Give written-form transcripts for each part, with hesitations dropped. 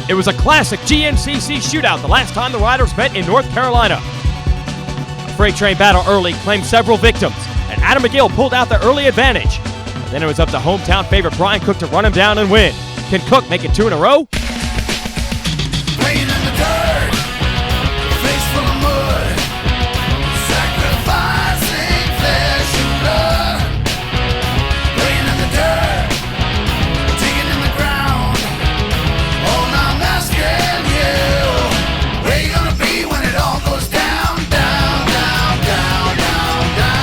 It was a classic GNCC shootout the last time the riders met in North Carolina. A freight train battle early claimed several victims, and Adam Mcgill pulled out the early advantage. And then it was up to hometown favorite Brian Cook to run him down and win. Can Cook make it 2 in a row? Playing in the dirt, face full of mud, sacrificing flesh and blood. Playing in the dirt, digging in the ground. Oh, now I'm asking you, where you gonna be when it all goes down, down, down, down, down, down?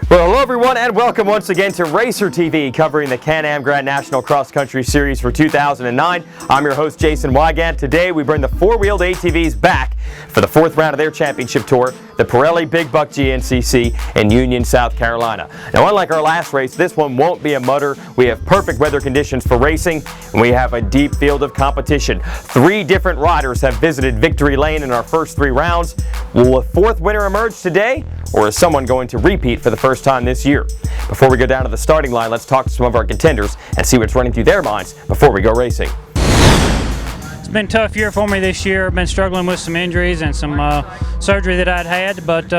Well, hello everyone, and welcome once again to Racer TV, covering the Can-Am Grand National Cross Country Series for 2009. I'm your host, Jason Wygant. Today, we bring the four-wheeled ATVs back for the 4th round of their championship tour, the Pirelli Big Buck GNCC in Union, South Carolina. Now, unlike our last race, this one won't be a mutter. We have perfect weather conditions for racing, and we have a deep field of competition. 3 different riders have visited victory lane in our first 3 rounds. Will a 4th winner emerge today, or is someone going to repeat for the first time this year? Before we go down to the starting line, let's talk to some of our contenders and see what's running through their minds before we go racing. It's been a tough year for me this year. I've been struggling with some injuries and some surgery that I'd had, but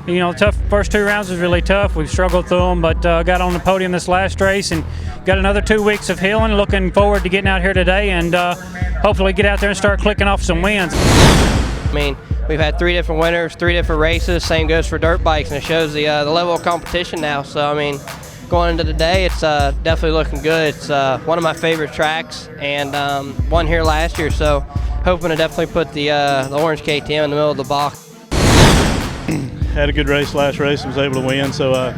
you know, first 2 rounds was really tough. We've struggled through them, but got on the podium this last race and got another 2 weeks of healing. Looking forward to getting out here today and hopefully get out there and start clicking off some wins. I mean, we've had 3 different winners, 3 different races. Same goes for dirt bikes, and it shows the level of competition now. So, I mean, going into today, it's definitely looking good. It's one of my favorite tracks, and won here last year. So, hoping to definitely put the orange KTM in the middle of the box. Had a good race last race and was able to win. So,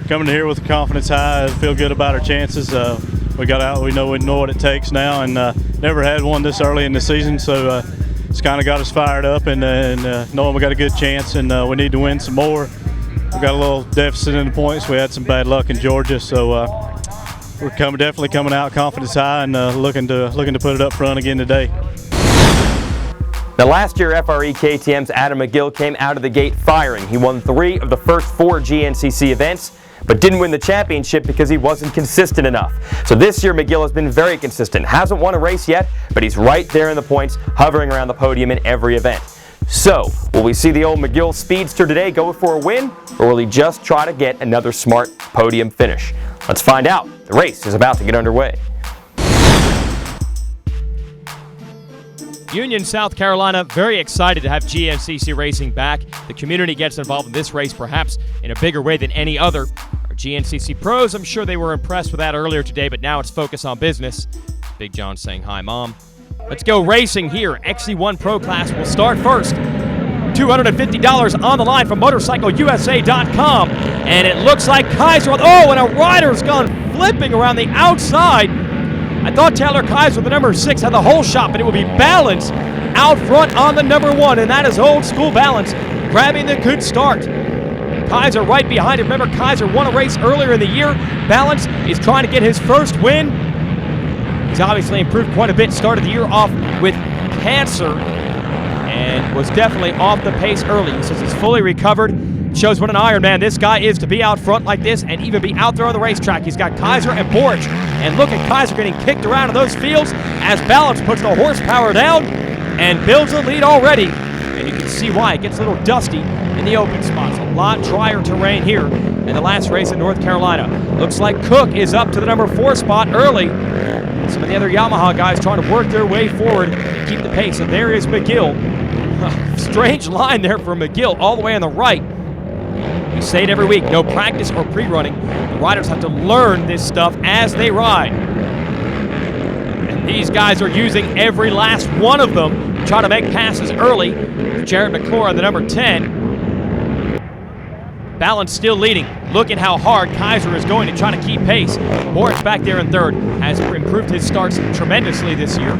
coming to here with the confidence high, I feel good about our chances. We got out. We know what it takes now, and never had one this early in the season. So. It's kind of got us fired up and knowing we got a good chance and we need to win some more. We got a little deficit in the points. We had some bad luck in Georgia, so we're definitely coming out confidence high and looking to put it up front again today. Now, last year, FRE KTM's Adam Mcgill came out of the gate firing. He won 3 of the first 4 GNCC events, but didn't win the championship because he wasn't consistent enough. So this year, Mcgill has been very consistent. Hasn't won a race yet, but he's right there in the points, hovering around the podium in every event. So, will we see the old Mcgill speedster today go for a win, or will he just try to get another smart podium finish? Let's find out. The race is about to get underway. Union, South Carolina, very excited to have GNCC racing back. The community gets involved in this race perhaps in a bigger way than any other. Our GNCC pros, I'm sure they were impressed with that earlier today, but now it's focus on business. Big John saying hi, Mom. Let's go racing here. XC1 Pro Class will start first. $250 on the line from MotorcycleUSA.com. And it looks like Kaiser, oh, and a rider's gone flipping around the outside. I thought Taylor Kaiser, the number 6, had the whole shot, but it would be Balance out front on the number 1, and that is old school Balance grabbing the good start. Kaiser right behind him. Remember, Kaiser won a race earlier in the year. Balance is trying to get his first win. He's obviously improved quite a bit. Started the year off with cancer and was definitely off the pace early. He says he's fully recovered. Shows what an Iron Man this guy is to be out front like this and even be out there on the racetrack. He's got Kaiser and Borich. And look at Kaiser getting kicked around in those fields as Balance puts the horsepower down and builds a lead already. And you can see why. It gets a little dusty in the open spots. A lot drier terrain here in the last race in North Carolina. Looks like Cook is up to the number 4 spot early. Some of the other Yamaha guys trying to work their way forward, keep the pace. And there is Mcgill. Strange line there for Mcgill all the way on the right. We say it every week, no practice or pre-running. The riders have to learn this stuff as they ride. And these guys are using every last one of them to try to make passes early. Jared McClure on the number 10. Balance still leading. Look at how hard Kaiser is going to try to keep pace. Borich back there in 3rd has improved his starts tremendously this year.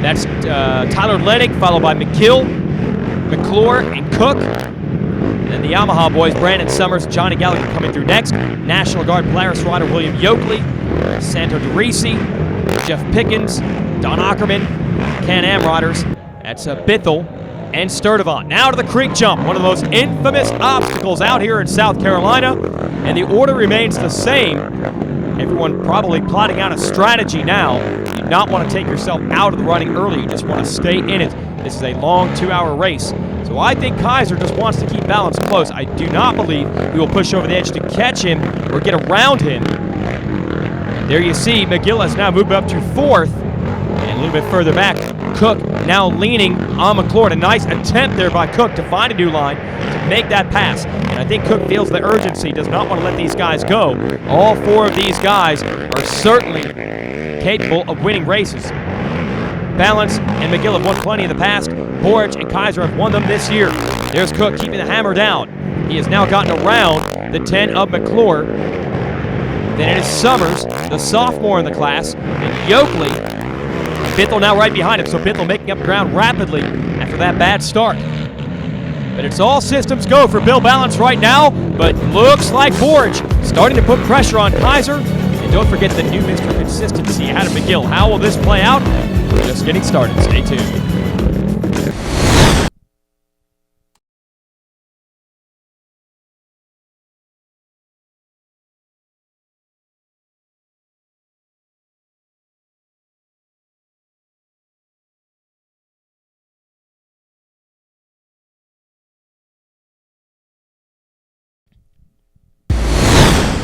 That's Tyler Lennick, followed by Mcgill, McClure, and Cook. And the Yamaha boys, Brandon Summers, Johnny Gallagher coming through next. National Guard Polaris rider William Yoakley, Santo DeRisi, Jeff Pickens, Don Aukerman, Can-Am riders. That's Bithell and Sturdivant. Now to the creek jump, one of the most infamous obstacles out here in South Carolina. And the order remains the same. A everyone probably plotting out a strategy now. You do not want to take yourself out of the running early. You just want to stay in it. This is a long 2-hour race. So I think Kaiser just wants to keep balance close. I do not believe he will push over the edge to catch him or get around him. There you see, Mcgill has now moved up to 4th. And a little bit further back, Cook now leaning on McClure. A nice attempt there by Cook to find a new line to make that pass. And I think Cook feels the urgency, does not want to let these guys go. All 4 of these guys are certainly capable of winning races. Balance and Mcgill have won plenty in the past. Boric and Kaiser have won them this year. There's Cook keeping the hammer down. He has now gotten around the 10 of McClure. Then it is Summers, the sophomore in the class, and Yoakley. Bithell now right behind him, so Bithell making up ground rapidly after that bad start. But it's all systems go for Bill Balance right now, but looks like Boric starting to put pressure on Kaiser. And don't forget the new Mr. Consistency out of Mcgill. How will this play out? We're just getting started. Stay tuned.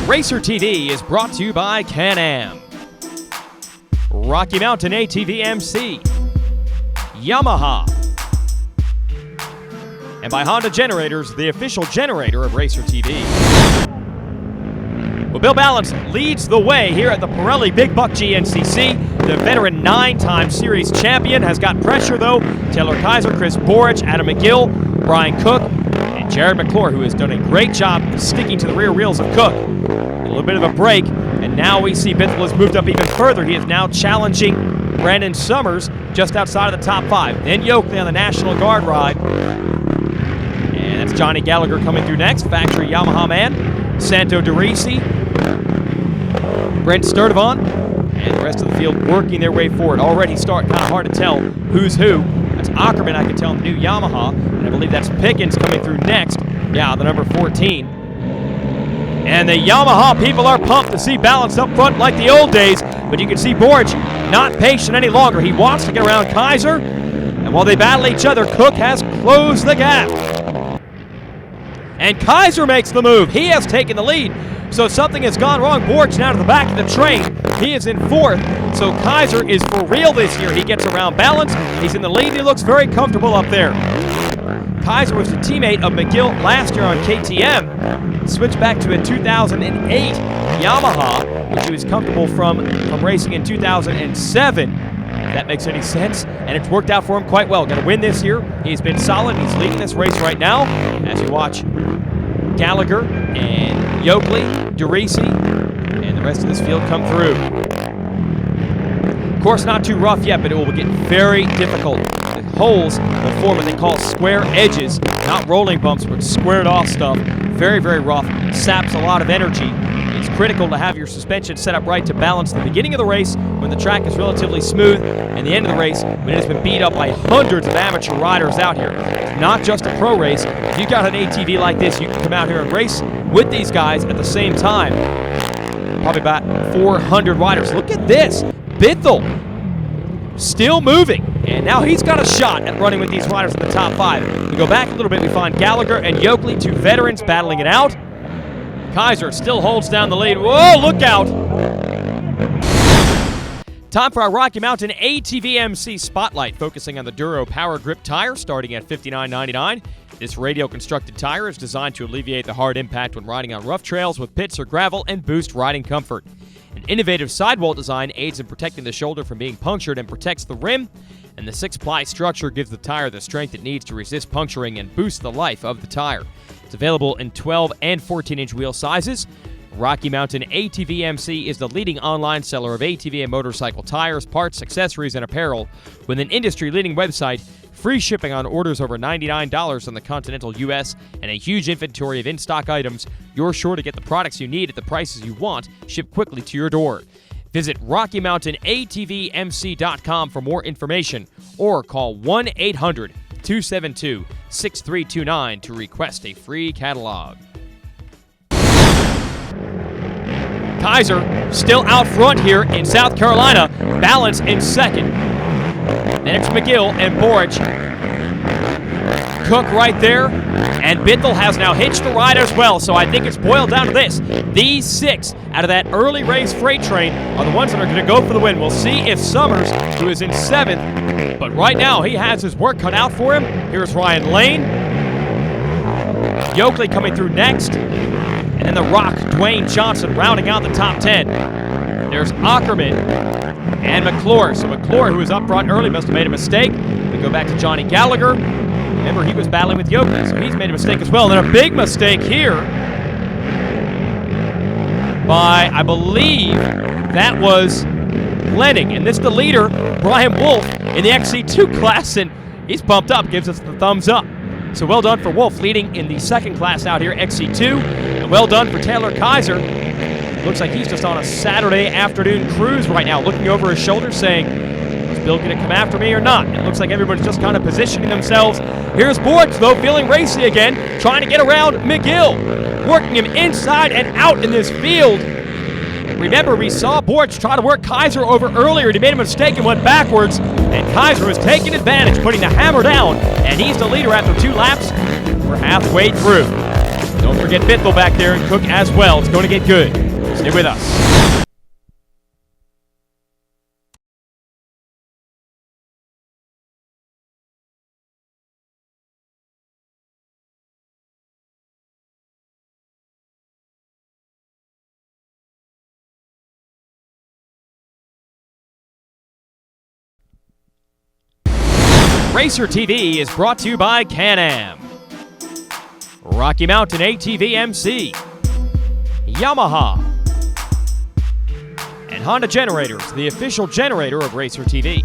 Racer TV is brought to you by Can-Am, Rocky Mountain ATV MC, Yamaha, and by Honda Generators, the official generator of Racer TV. Well, Bill Balance leads the way here at the Pirelli Big Buck GNCC. The veteran 9-time series champion has got pressure, though. Taylor Kaiser, Chris Boric, Adam Mcgill, Brian Cook, and Jared McClure, who has done a great job sticking to the rear wheels of Cook. A little bit of a break, and now we see Bithell has moved up even further. He is now challenging Brandon Summers just outside of the top 5. Then Yoakley on the National Guard ride. And that's Johnny Gallagher coming through next, factory Yamaha man. Santo DeRisi, Brent Sturdivant, and the rest of the field working their way forward. Already kind of hard to tell who's who. That's Aukerman, I can tell, in the new Yamaha. And I believe that's Pickens coming through next. Yeah, the number 14. And the Yamaha people are pumped to see Balance up front like the old days. But you can see Boric not patient any longer. He wants to get around Kaiser. And while they battle each other, Cook has closed the gap. And Kaiser makes the move. He has taken the lead. So something has gone wrong. Boric now to the back of the train. He is in 4th. So Kaiser is for real this year. He gets around Balance. He's in the lead. He looks very comfortable up there. Kaiser was a teammate of Mcgill last year on KTM. Switched back to a 2008 Yamaha, which he was comfortable from racing in 2007. If that makes any sense. And it's worked out for him quite well. Going to win this year. He's been solid. He's leading this race right now. As you watch Gallagher and Yoakley, DeRisi, and the rest of this field come through. Of course, not too rough yet, but it will get very difficult. The holes will form what they call square edges, not rolling bumps, but squared off stuff. Very, very rough. Saps a lot of energy. It's critical to have your suspension set up right to balance the beginning of the race when the track is relatively smooth and the end of the race when it has been beat up by hundreds of amateur riders out here. It's not just a pro race. If you've got an ATV like this, you can come out here and race with these guys at the same time. Probably about 400 riders. Look at this. Bithell still moving. And now he's got a shot at running with these riders in the top 5. We go back a little bit, we find Gallagher and Yoakley, 2 veterans battling it out. Kaiser still holds down the lead. Whoa, look out! Time for our Rocky Mountain ATV MC Spotlight, focusing on the Douro Power Grip tire, starting at $59.99. This radial-constructed tire is designed to alleviate the hard impact when riding on rough trails with pits or gravel and boost riding comfort. An innovative sidewall design aids in protecting the shoulder from being punctured and protects the rim, and the 6-ply structure gives the tire the strength it needs to resist puncturing and boost the life of the tire. It's available in 12 and 14-inch wheel sizes. Rocky Mountain ATV MC is the leading online seller of ATV and motorcycle tires, parts, accessories, and apparel, with an industry-leading website, free shipping on orders over $99 in the continental U.S., and a huge inventory of in-stock items. You're sure to get the products you need at the prices you want, shipped quickly to your door. Visit RockyMountainATVMC.com for more information, or call 1-800-272-6329 to request a free catalog. Kaiser still out front here in South Carolina. Balance in second. Then it's Mcgill and Boric. Cook right there. And Bithell has now hitched a ride as well. So I think it's boiled down to this. These 6 out of that early race freight train are the ones that are going to go for the win. We'll see if Summers, who is in 7th, but right now he has his work cut out for him. Here's Ryan Lane. Yoakley coming through next. And then the Rock, Dwayne Johnson, rounding out the top 10. There's Aukerman and McClure. So McClure, who was up front early, must have made a mistake. We go back to Johnny Gallagher. Remember, he was battling with Yoakley, so he's made a mistake as well. And then a big mistake here by, I believe, that was Lenning. And this is the leader, Brian Wolf, in the XC2 class, and he's pumped up, gives us the thumbs up. So well done for Wolf, leading in the second class out here, XC2. And well done for Taylor Kaiser. Looks like he's just on a Saturday afternoon cruise right now, looking over his shoulder saying, is Bill going to come after me or not? It looks like everybody's just kind of positioning themselves. Here's Boric, though, feeling racy again, trying to get around Mcgill, working him inside and out in this field. Remember, we saw Boric try to work Kaiser over earlier. He made a mistake and went backwards, and Kaiser was taking advantage, putting the hammer down, and he's the leader after 2 laps. We're halfway through. Don't forget Bithell back there and Cook as well. It's going to get good. Stay with us. Racer TV is brought to you by Can-Am, Rocky Mountain ATV MC, Yamaha, and Honda Generators, the official generator of Racer TV.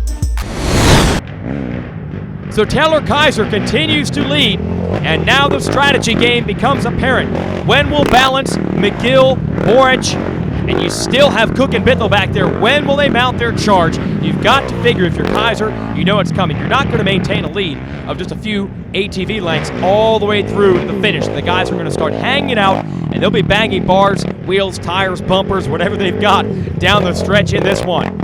So Taylor Kaiser continues to lead, and now the strategy game becomes apparent. When will balance Mcgill, Boric, and you still have Cook and Bithell back there? When will they mount their charge? You've got to figure, if you're Kaiser, you know it's coming. You're not going to maintain a lead of just a few ATV lengths all the way through to the finish. The guys are going to start hanging out, and they'll be banging bars, wheels, tires, bumpers, whatever they've got down the stretch in this one.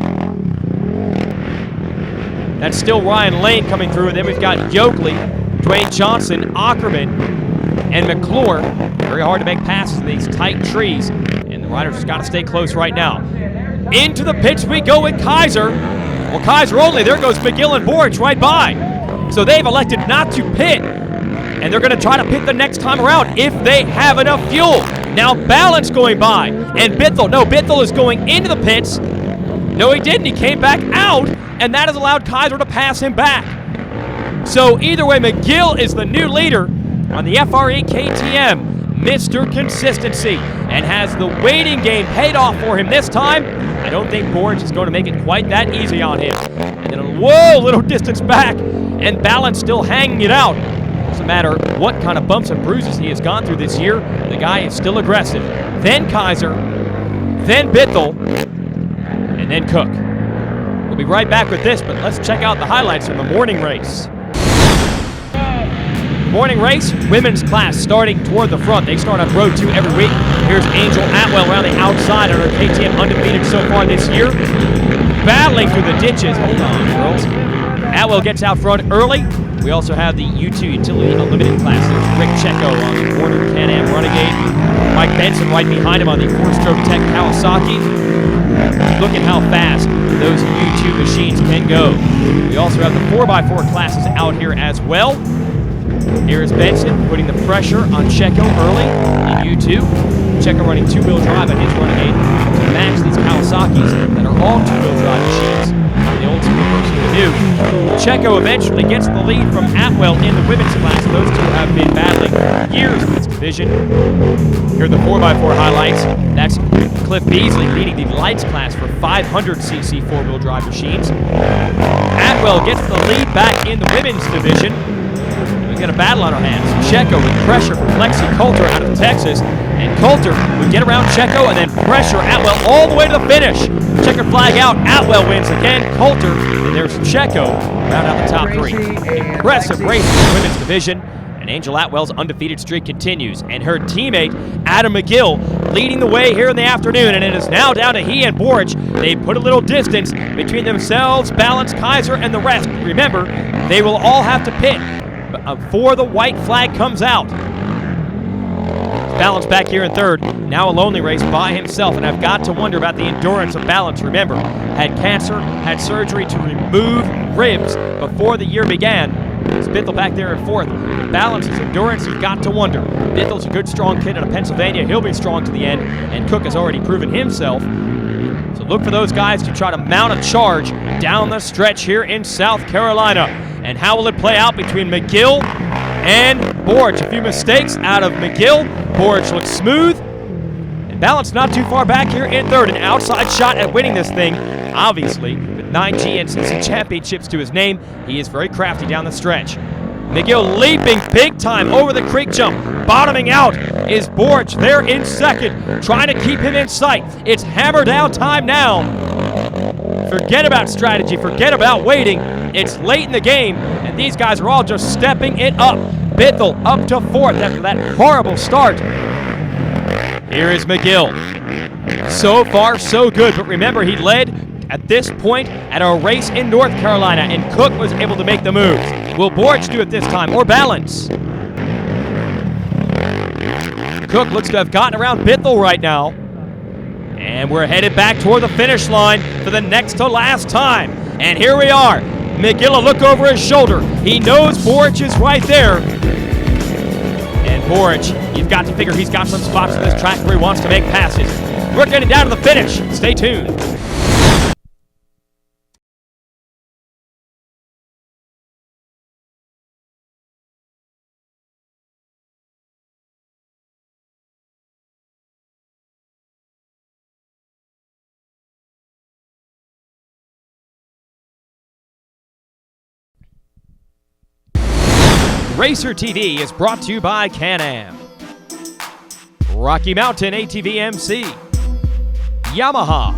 That's still Ryan Lane coming through, and then we've got Yoakley, Dwayne Johnson, Aukerman, and McClure. Very hard to make passes in these tight trees. The riders just got to stay close right now. Into the pits we go with Kaiser. Well, Kaiser only. There goes Mcgill and Boric right by. So they've elected not to pit, and they're going to try to pit the next time around if they have enough fuel. Now Balance going by, and Bithell. No, Bithell is going into the pits. No, he didn't. He came back out, and that has allowed Kaiser to pass him back. So either way, Mcgill is the new leader on the FRE KTM. Mr. Consistency, and has the waiting game paid off for him this time? I don't think Boric is going to make it quite that easy on him. And then, whoa, little distance back, and Balance still hanging it out. Doesn't matter what kind of bumps and bruises he has gone through this year, the guy is still aggressive. Then Kaiser, then Bithell, and then Cook. We'll be right back with this, but let's check out the highlights from the morning race. Morning race, women's class starting toward the front. They start on row 2 every week. Here's Angel Atwell around the outside on her KTM, undefeated so far this year. Battling through the ditches. Hold on, girls. Atwell gets out front early. We also have the U2 Utility Unlimited class. There's Rick Checo on the Warner Can-Am Renegade. Mike Benson right behind him on the 4-stroke Tech Kawasaki. Look at how fast those U2 machines can go. We also have the 4x4 classes out here as well. Here is Benson putting the pressure on Checo early in U2. Checo running 2-wheel drive on his Renegade to match these Kawasaki's that are all 2-wheel drive machines. The old school versus the new. Checo eventually gets the lead from Atwell in the women's class. Those two have been battling for years in this division. Here are the 4x4 highlights. That's Cliff Beasley leading the lights class for 500cc 4-wheel drive machines. Atwell gets the lead back in the women's division. We've got a battle on our hands. Checo with pressure from Lexi Coulter out of Texas. And Coulter would get around Checo and then pressure Atwell all the way to the finish. Checker flag out. Atwell wins again. Coulter. And there's Checo round out the top 3. Impressive race in the women's division. And And Angel Atwell's undefeated streak continues. And her teammate, Adam Mcgill, leading the way here in the afternoon. And it is now down to he and Borich. They put a little distance between themselves, Balance, Kaiser, and the rest. Remember, they will all have to pit before the white flag comes out. Balance back here in third. Now a lonely race by himself, and I've got to wonder about the endurance of Balance. Remember, had cancer, had surgery to remove ribs before the year began. Bithell back there in fourth. Balance's endurance, you've got to wonder. Bithell's a good, strong kid out of Pennsylvania. He'll be strong to the end, and Cook has already proven himself. So look for those guys to try to mount a charge down the stretch here in South Carolina. And how will it play out between Mcgill and Borich? A few mistakes out of Mcgill. Borich looks smooth. And Balance not too far back here in third. An outside shot at winning this thing. Obviously, with 9 GNCC championships to his name, he is very crafty down the stretch. Mcgill leaping big time over the creek jump. Bottoming out is Borich there in second, trying to keep him in sight. It's hammer down time now. Forget about strategy, forget about waiting. It's late in the game, and these guys are all just stepping it up. Bithell up to fourth after that horrible start. Here is Mcgill. So far, so good, but remember, he led at this point at a race in North Carolina, and Cook was able to make the moves. Will Borich do it this time, or Balance? Cook looks to have gotten around Bithell right now. And we're headed back toward the finish line for the next to last time. And here we are. Mcgill, a look over his shoulder. He knows Borich is right there. And Borich, you've got to figure he's got some spots on this track where he wants to make passes. We're getting down to the finish. Stay tuned. Racer TV is brought to you by Can-Am, Rocky Mountain ATV MC, Yamaha,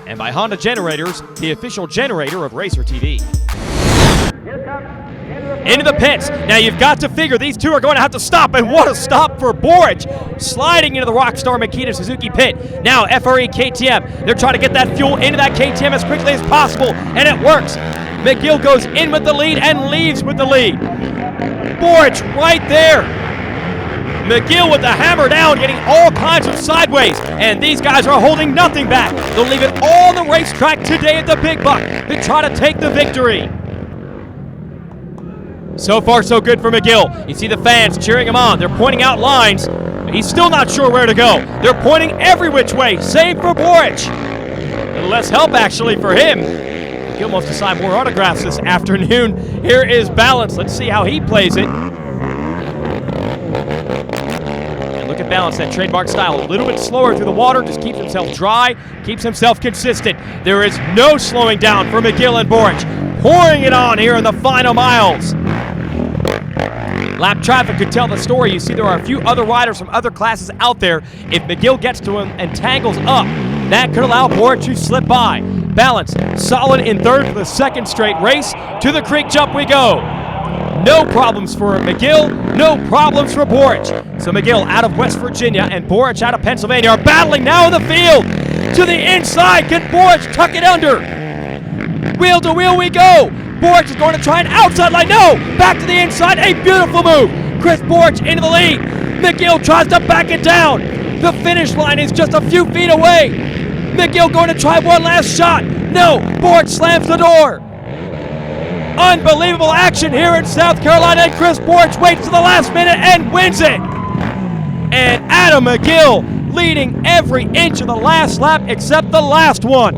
and by Honda Generators, the official generator of Racer TV. Into the pits. Now you've got to figure these two are going to have to stop, and what a stop for Borich. Sliding into the Rockstar Makita Suzuki pit. Now FRE KTM. They're trying to get that fuel into that KTM as quickly as possible, and it works. Mcgill goes in with the lead and leaves with the lead. Borich right there. Mcgill with the hammer down, getting all kinds of sideways. And these guys are holding nothing back. They'll leave it all on the racetrack today at the Big Buck to try to take the victory. So far, so good for Mcgill. You see the fans cheering him on. They're pointing out lines, but he's still not sure where to go. They're pointing every which way. Same for Borich. A little less help, actually, for him. Mcgill wants to sign more autographs this afternoon. Here is Balance. Let's see how he plays it. And look at Balance, that trademark style. A little bit slower through the water, just keeps himself dry, keeps himself consistent. There is no slowing down for Mcgill and Borich. Pouring it on here in the final miles. Lap traffic could tell the story. You see there are a few other riders from other classes out there. If Mcgill gets to him and tangles up, that could allow Borich to slip by. Balance, solid in third for the second straight race. To the creek jump we go. No problems for Mcgill, no problems for Borich. So Mcgill out of West Virginia and Borich out of Pennsylvania are battling now in the field. To the inside, can Borich tuck it under? Wheel to wheel we go. Borich is going to try an outside line. No! Back to the inside. A beautiful move. Chris Borich into the lead. Mcgill tries to back it down. The finish line is just a few feet away. Mcgill going to try one last shot. No! Borich slams the door. Unbelievable action here in South Carolina. And Chris Borich waits to the last minute and wins it. And Adam Mcgill leading every inch of the last lap except the last one.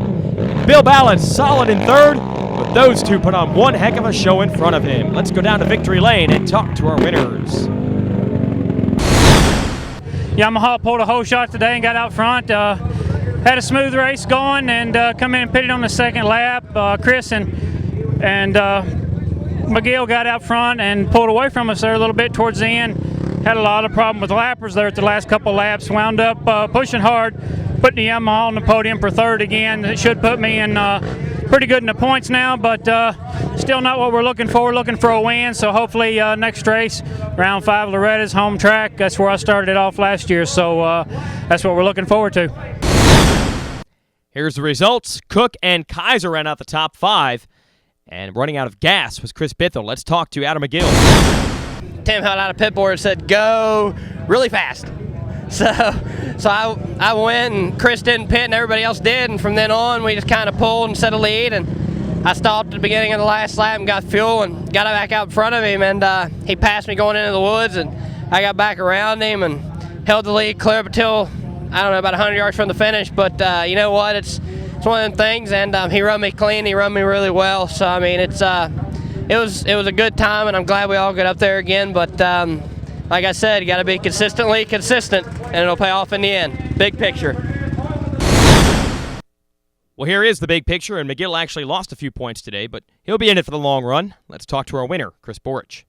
Bill Balance solid in third. But those two put on one heck of a show in front of him. Let's go down to victory lane and talk to our winners. Yamaha pulled a whole shot today and got out front. Had a smooth race going and come in and pitted on the second lap. Chris and Mcgill got out front and pulled away from us there a little bit towards the end. Had a lot of problem with the lappers there at the last couple of laps. Wound up pushing hard, putting the Yamaha on the podium for third again. It should put me in pretty good in the points now, but still not what we're looking for. We're looking for a win, so hopefully next race, round 5, Loretta's home track. That's where I started it off last year, so that's what we're looking forward to. Here's the results. Cook and Kaiser ran out the top 5, and running out of gas was Chris Bithell. Let's talk to Adam Mcgill. Tim held out a pit board and said, "Go really fast." So I went, and Chris didn't pit, and everybody else did. And from then on, we just kind of pulled and set a lead. And I stopped at the beginning of the last lap and got fuel and got back out in front of him. And he passed me going into the woods, and I got back around him and held the lead clear up until, I don't know, about 100 yards from the finish. But you know what? It's one of them things. And he run me clean. He run me really well. So I mean, it was a good time, and I'm glad we all got up there again. But like I said, you got to be consistently consistent, and it'll pay off in the end. Big picture. Well, here is the big picture, and Mcgill actually lost a few points today, but he'll be in it for the long run. Let's talk to our winner, Chris Borich.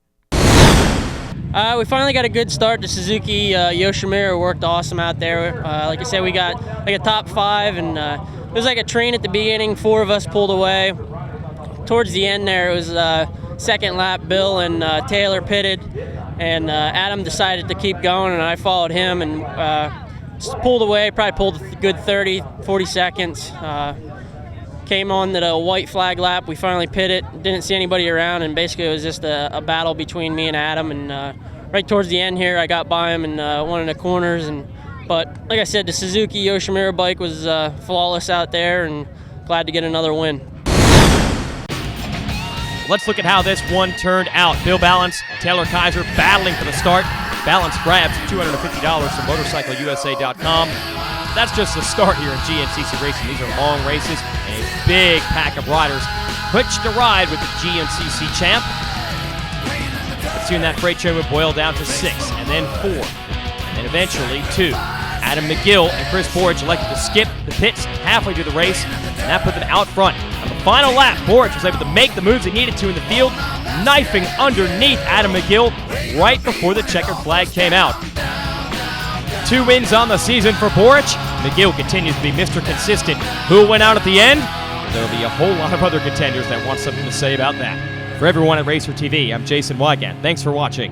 We finally got a good start. The Suzuki Yoshimura worked awesome out there. Like I said, we got like a top 5, and it was like a train at the beginning. 4 of us pulled away. Towards the end there, it was second lap. Bill and Taylor pitted, and Adam decided to keep going, and I followed him and pulled away. Probably pulled a good 30, 40 seconds. Came on to the white flag lap. We finally pitted. Didn't see anybody around, and basically it was just a battle between me and Adam. And right towards the end here, I got by him in one of the corners. But like I said, the Suzuki Yoshimura bike was flawless out there, and glad to get another win. Let's look at how this one turned out. Bill Balance, Taylor Kaiser battling for the start. Balance grabs $250 from MotorcycleUSA.com. That's just the start here in GNCC racing. These are long races, and a big pack of riders hitched a ride with the GNCC champ. But soon that freight train would boil down to 6, and then 4, and then eventually 2. Adam Mcgill and Chris Borich elected to skip the pits halfway through the race, and that put them out front. On the final lap, Borich was able to make the moves he needed to in the field, knifing underneath Adam Mcgill right before the checkered flag came out. 2 wins on the season for Borich. Mcgill continues to be Mr. Consistent. Who will win out at the end? There will be a whole lot of other contenders that want something to say about that. For everyone at Racer TV, I'm Jason Wygant. Thanks for watching.